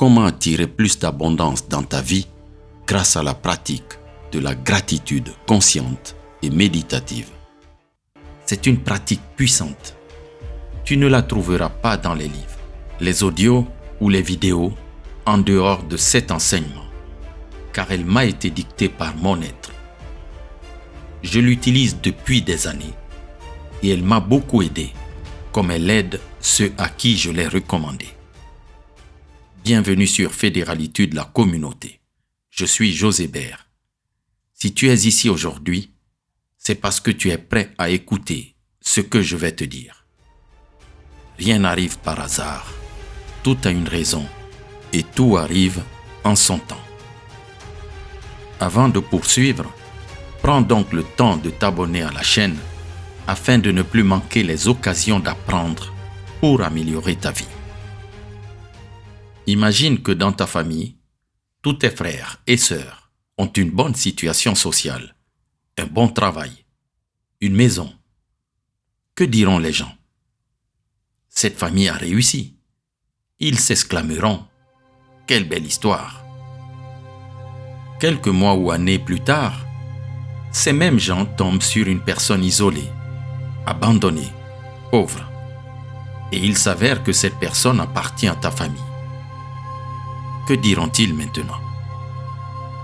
comment attirer plus d'abondance dans ta vie grâce à la pratique de la gratitude consciente et méditative. C'est une pratique puissante. Tu ne la trouveras pas dans les livres, les audios ou les vidéos en dehors de cet enseignement, car elle m'a été dictée par mon être. Je l'utilise depuis des années et elle m'a beaucoup aidé, comme elle aide ceux à qui je l'ai recommandée. Bienvenue sur Fédéralitude, la communauté. Je suis José Bert. Si tu es ici aujourd'hui, c'est parce que tu es prêt à écouter ce que je vais te dire. Rien n'arrive par hasard. Tout a une raison et tout arrive en son temps. Avant de poursuivre, prends donc le temps de t'abonner à la chaîne afin de ne plus manquer les occasions d'apprendre pour améliorer ta vie. Imagine que dans ta famille, tous tes frères et sœurs ont une bonne situation sociale, un bon travail, une maison. Que diront les gens? Cette famille a réussi. Ils s'exclameront: quelle belle histoire! Quelques mois ou années plus tard, ces mêmes gens tombent sur une personne isolée, abandonnée, pauvre. Et il s'avère que cette personne appartient à ta famille. Que diront-ils maintenant?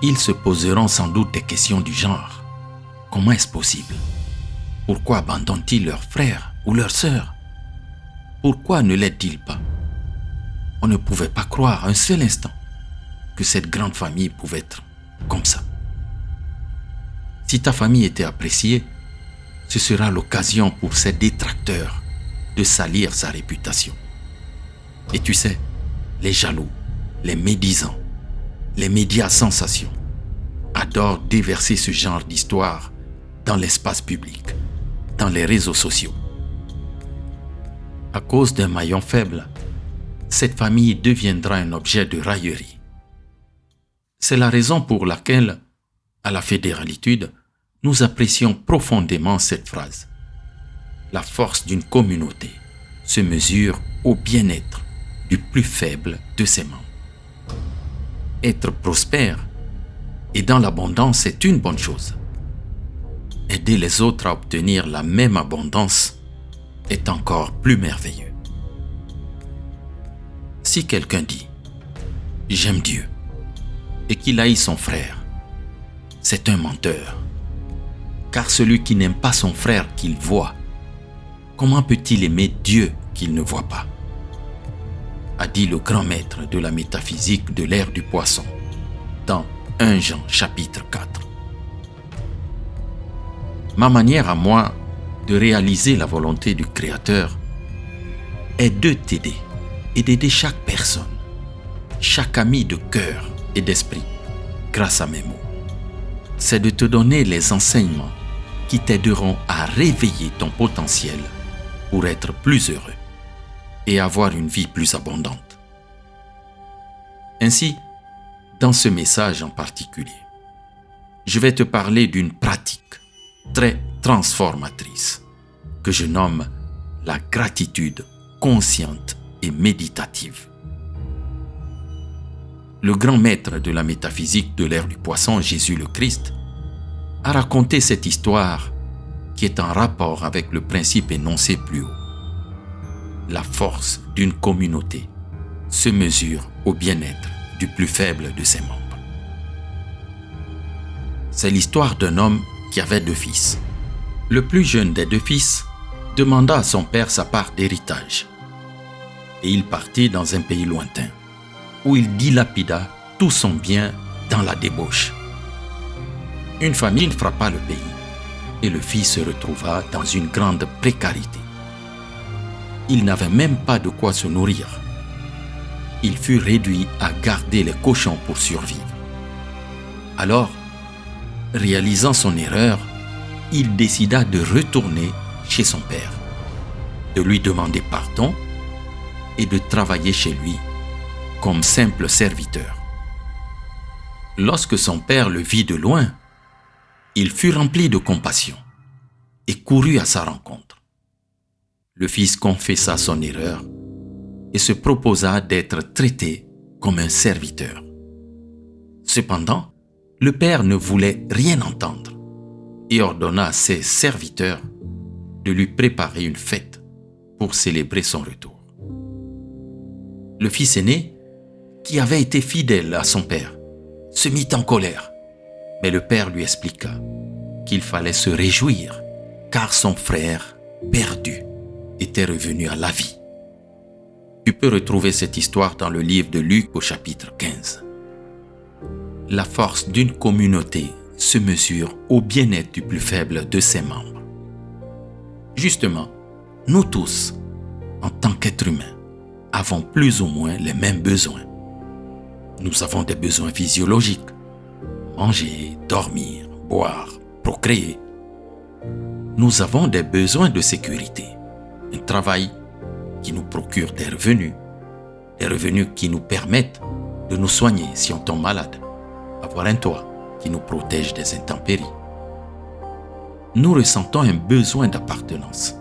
Ils se poseront sans doute des questions du genre: comment est-ce possible? Pourquoi abandonnent-ils leurs frères ou leurs sœurs? Pourquoi ne l'aident-ils pas? On ne pouvait pas croire un seul instant que cette grande famille pouvait être comme ça. Si ta famille était appréciée, ce sera l'occasion pour ses détracteurs de salir sa réputation. Et tu sais, les jaloux, les médisants, les médias sensations adorent déverser ce genre d'histoire dans l'espace public, dans les réseaux sociaux. À cause d'un maillon faible, cette famille deviendra un objet de raillerie. C'est la raison pour laquelle, à la Fédéralitude, nous apprécions profondément cette phrase. La force d'une communauté se mesure au bien-être du plus faible de ses membres. Être prospère et dans l'abondance est une bonne chose. Aider les autres à obtenir la même abondance est encore plus merveilleux. Si quelqu'un dit « j'aime Dieu » et qu'il haït son frère, c'est un menteur. Car celui qui n'aime pas son frère qu'il voit, comment peut-il aimer Dieu qu'il ne voit pas? A dit le grand maître de la métaphysique de l'ère du poisson dans 1 Jean chapitre 4. Ma manière à moi de réaliser la volonté du Créateur est de t'aider et d'aider chaque personne, chaque ami de cœur et d'esprit grâce à mes mots. C'est de te donner les enseignements qui t'aideront à réveiller ton potentiel pour être plus heureux et avoir une vie plus abondante. Ainsi, dans ce message en particulier, je vais te parler d'une pratique très transformatrice que je nomme la gratitude consciente et méditative. Le grand maître de la métaphysique de l'ère du poisson, Jésus le Christ, a raconté cette histoire qui est en rapport avec le principe énoncé plus haut. La force d'une communauté se mesure au bien-être du plus faible de ses membres. C'est l'histoire d'un homme qui avait 2 fils. Le plus jeune des 2 fils demanda à son père sa part d'héritage. Et il partit dans un pays lointain, où il dilapida tout son bien dans la débauche. Une famine frappa le pays, et le fils se retrouva dans une grande précarité. Il n'avait même pas de quoi se nourrir. Il fut réduit à garder les cochons pour survivre. Alors, réalisant son erreur, il décida de retourner chez son père, de lui demander pardon et de travailler chez lui comme simple serviteur. Lorsque son père le vit de loin, il fut rempli de compassion et courut à sa rencontre. Le fils confessa son erreur et se proposa d'être traité comme un serviteur. Cependant, le père ne voulait rien entendre et ordonna à ses serviteurs de lui préparer une fête pour célébrer son retour. Le fils aîné, qui avait été fidèle à son père, se mit en colère, mais le père lui expliqua qu'il fallait se réjouir car son frère perdu était revenu à la vie. Tu peux retrouver cette histoire dans le livre de Luc au chapitre 15. La force d'une communauté se mesure au bien-être du plus faible de ses membres. Justement, nous tous, en tant qu'êtres humains, avons plus ou moins les mêmes besoins. Nous avons des besoins physiologiques: manger, dormir, boire, procréer. Nous avons des besoins de sécurité, un travail qui nous procure des revenus qui nous permettent de nous soigner si on tombe malade, avoir un toit qui nous protège des intempéries. Nous ressentons un besoin d'appartenance.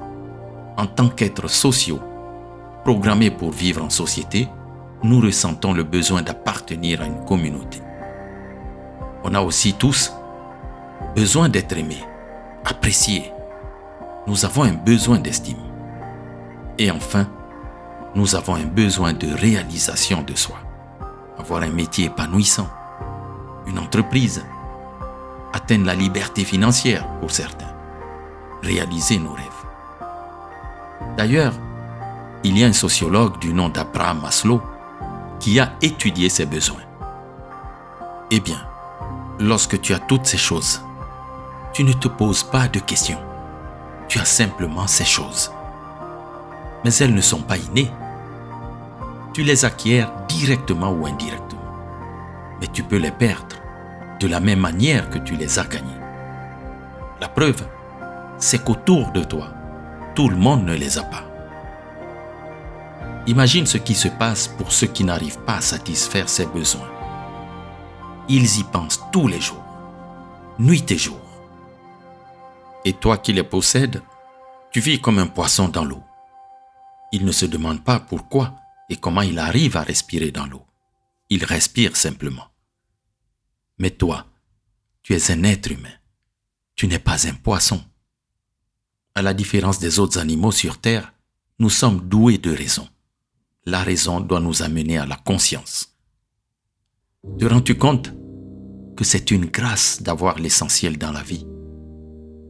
En tant qu'êtres sociaux, programmés pour vivre en société, nous ressentons le besoin d'appartenir à une communauté. On a aussi tous besoin d'être aimés, appréciés. Nous avons un besoin d'estime. Et enfin, nous avons un besoin de réalisation de soi. Avoir un métier épanouissant, une entreprise, atteindre la liberté financière pour certains, réaliser nos rêves. D'ailleurs, il y a un sociologue du nom d'Abraham Maslow qui a étudié ces besoins. Eh bien, lorsque tu as toutes ces choses, tu ne te poses pas de questions. Tu as simplement ces choses. Mais elles ne sont pas innées. Tu les acquiers directement ou indirectement. Mais tu peux les perdre de la même manière que tu les as gagnés. La preuve, c'est qu'autour de toi, tout le monde ne les a pas. Imagine ce qui se passe pour ceux qui n'arrivent pas à satisfaire ses besoins. Ils y pensent tous les jours, nuit et jour. Et toi qui les possèdes, tu vis comme un poisson dans l'eau. Il ne se demande pas pourquoi et comment il arrive à respirer dans l'eau. Il respire simplement. Mais toi, tu es un être humain. Tu n'es pas un poisson. À la différence des autres animaux sur Terre, nous sommes doués de raison. La raison doit nous amener à la conscience. Te rends-tu compte que c'est une grâce d'avoir l'essentiel dans la vie?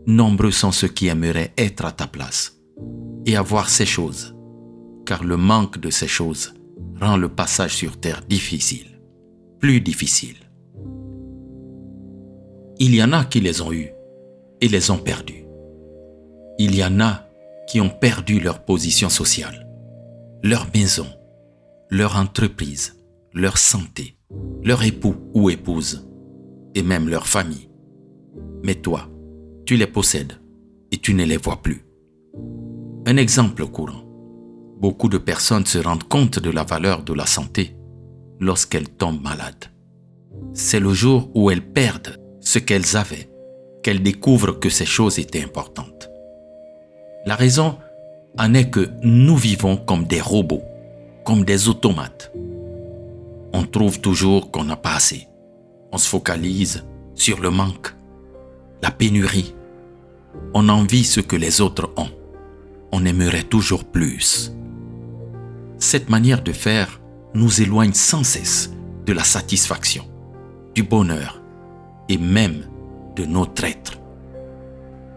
Nombreux sont ceux qui aimeraient être à ta place et avoir ces choses, car le manque de ces choses rend le passage sur terre difficile, plus difficile. Il y en a qui les ont eus et les ont perdus. Il y en a qui ont perdu leur position sociale, leur maison, leur entreprise, leur santé, leur époux ou épouse et même leur famille. Mais toi, tu les possèdes et tu ne les vois plus. Un exemple courant. Beaucoup de personnes se rendent compte de la valeur de la santé lorsqu'elles tombent malades. C'est le jour où elles perdent ce qu'elles avaient qu'elles découvrent que ces choses étaient importantes. La raison en est que nous vivons comme des robots, comme des automates. On trouve toujours qu'on n'a pas assez. On se focalise sur le manque, la pénurie. On envie ce que les autres ont. On aimerait toujours plus. Cette manière de faire nous éloigne sans cesse de la satisfaction, du bonheur et même de notre être.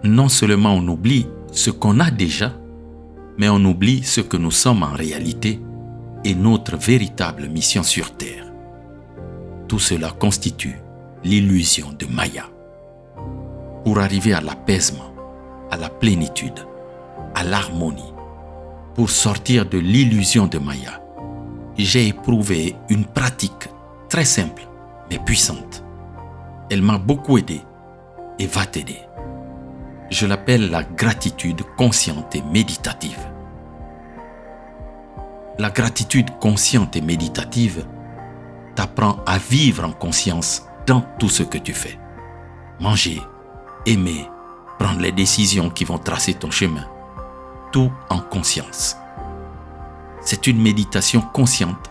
Non seulement on oublie ce qu'on a déjà, mais on oublie ce que nous sommes en réalité et notre véritable mission sur Terre. Tout cela constitue l'illusion de Maya. Pour arriver à l'apaisement, à la plénitude, à l'harmonie, pour sortir de l'illusion de Maya, j'ai éprouvé une pratique très simple mais puissante. Elle m'a beaucoup aidé et va t'aider. Je l'appelle la gratitude consciente et méditative. La gratitude consciente et méditative t'apprend à vivre en conscience dans tout ce que tu fais. Manger, aimer, prendre les décisions qui vont tracer ton chemin. Tout en conscience. C'est une méditation consciente,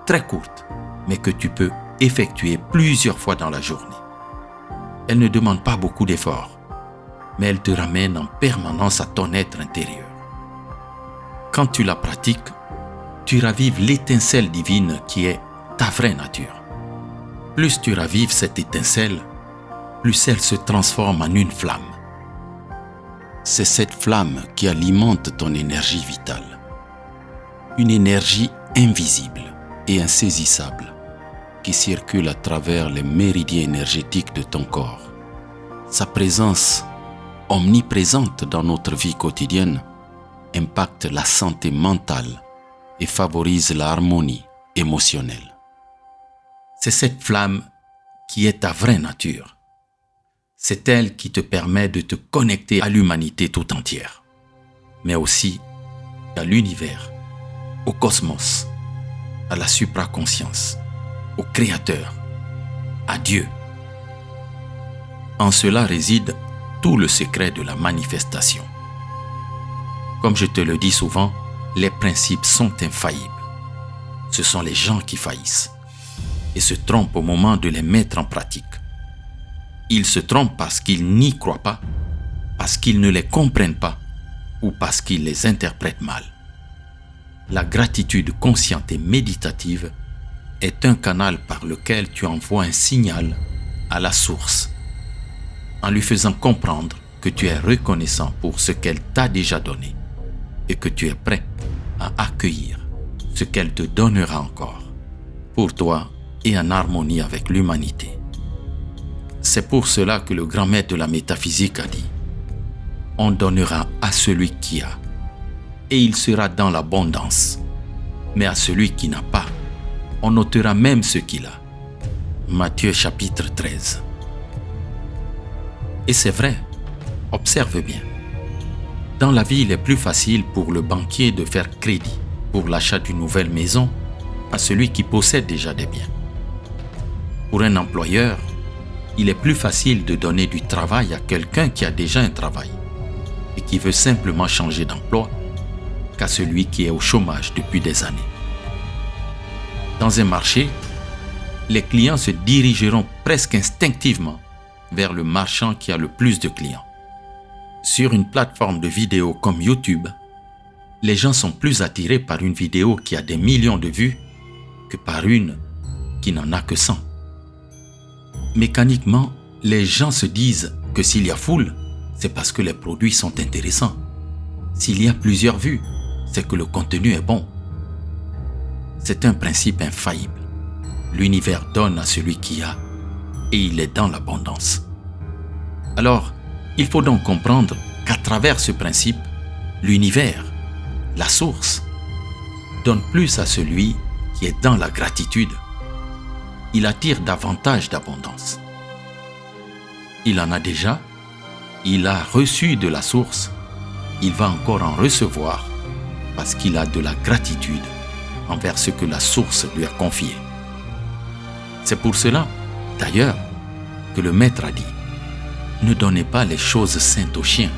très courte, mais que tu peux effectuer plusieurs fois dans la journée. Elle ne demande pas beaucoup d'efforts, mais elle te ramène en permanence à ton être intérieur. Quand tu la pratiques, tu ravives l'étincelle divine qui est ta vraie nature. Plus tu ravives cette étincelle, plus elle se transforme en une flamme. C'est cette flamme qui alimente ton énergie vitale. Une énergie invisible et insaisissable qui circule à travers les méridiens énergétiques de ton corps. Sa présence omniprésente dans notre vie quotidienne impacte la santé mentale et favorise l'harmonie émotionnelle. C'est cette flamme qui est ta vraie nature. C'est elle qui te permet de te connecter à l'humanité tout entière, mais aussi à l'univers, au cosmos, à la supraconscience, au Créateur, à Dieu. En cela réside tout le secret de la manifestation. Comme je te le dis souvent, les principes sont infaillibles. Ce sont les gens qui faillissent et se trompent au moment de les mettre en pratique. Ils se trompent parce qu'ils n'y croient pas, parce qu'ils ne les comprennent pas ou parce qu'ils les interprètent mal. La gratitude consciente et méditative est un canal par lequel tu envoies un signal à la source, en lui faisant comprendre que tu es reconnaissant pour ce qu'elle t'a déjà donné et que tu es prêt à accueillir ce qu'elle te donnera encore, pour toi et en harmonie avec l'humanité. C'est pour cela que le grand maître de la métaphysique a dit « On donnera à celui qui a, et il sera dans l'abondance. Mais à celui qui n'a pas, on ôtera même ce qu'il a. » Matthieu chapitre 13. Et c'est vrai, observe bien. Dans la vie, il est plus facile pour le banquier de faire crédit pour l'achat d'une nouvelle maison à celui qui possède déjà des biens. Pour un employeur, il est plus facile de donner du travail à quelqu'un qui a déjà un travail et qui veut simplement changer d'emploi qu'à celui qui est au chômage depuis des années. Dans un marché, les clients se dirigeront presque instinctivement vers le marchand qui a le plus de clients. Sur une plateforme de vidéo comme YouTube, les gens sont plus attirés par une vidéo qui a des millions de vues que par une qui n'en a que 100. Mécaniquement, les gens se disent que s'il y a foule, c'est parce que les produits sont intéressants. S'il y a plusieurs vues, c'est que le contenu est bon. C'est un principe infaillible. L'univers donne à celui qui a, et il est dans l'abondance. Alors, il faut donc comprendre qu'à travers ce principe, l'univers, la source, donne plus à celui qui est dans la gratitude. Il attire davantage d'abondance. Il en a déjà, il a reçu de la source, il va encore en recevoir parce qu'il a de la gratitude envers ce que la source lui a confié. C'est pour cela, d'ailleurs, que le maître a dit « Ne donnez pas les choses saintes aux chiens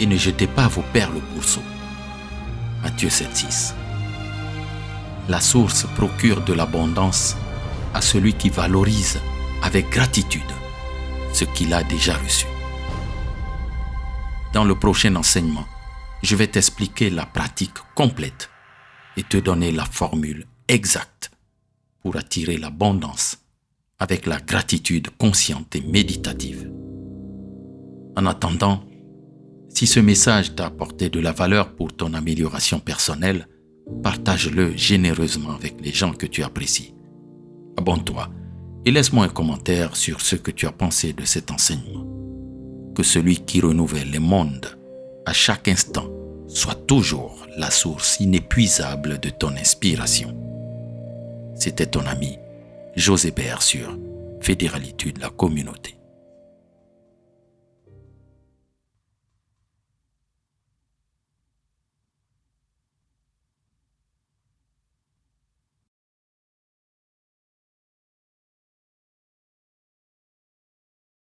et ne jetez pas vos perles aux pourceaux. » Matthieu 7,6. La source procure de l'abondance à celui qui valorise avec gratitude ce qu'il a déjà reçu. Dans le prochain enseignement, je vais t'expliquer la pratique complète et te donner la formule exacte pour attirer l'abondance avec la gratitude consciente et méditative. En attendant, si ce message t'a apporté de la valeur pour ton amélioration personnelle, partage-le généreusement avec les gens que tu apprécies. Abonne-toi et laisse-moi un commentaire sur ce que tu as pensé de cet enseignement. Que celui qui renouvelle les mondes à chaque instant soit toujours la source inépuisable de ton inspiration. C'était ton ami José Père sur Fédéralitude, la communauté.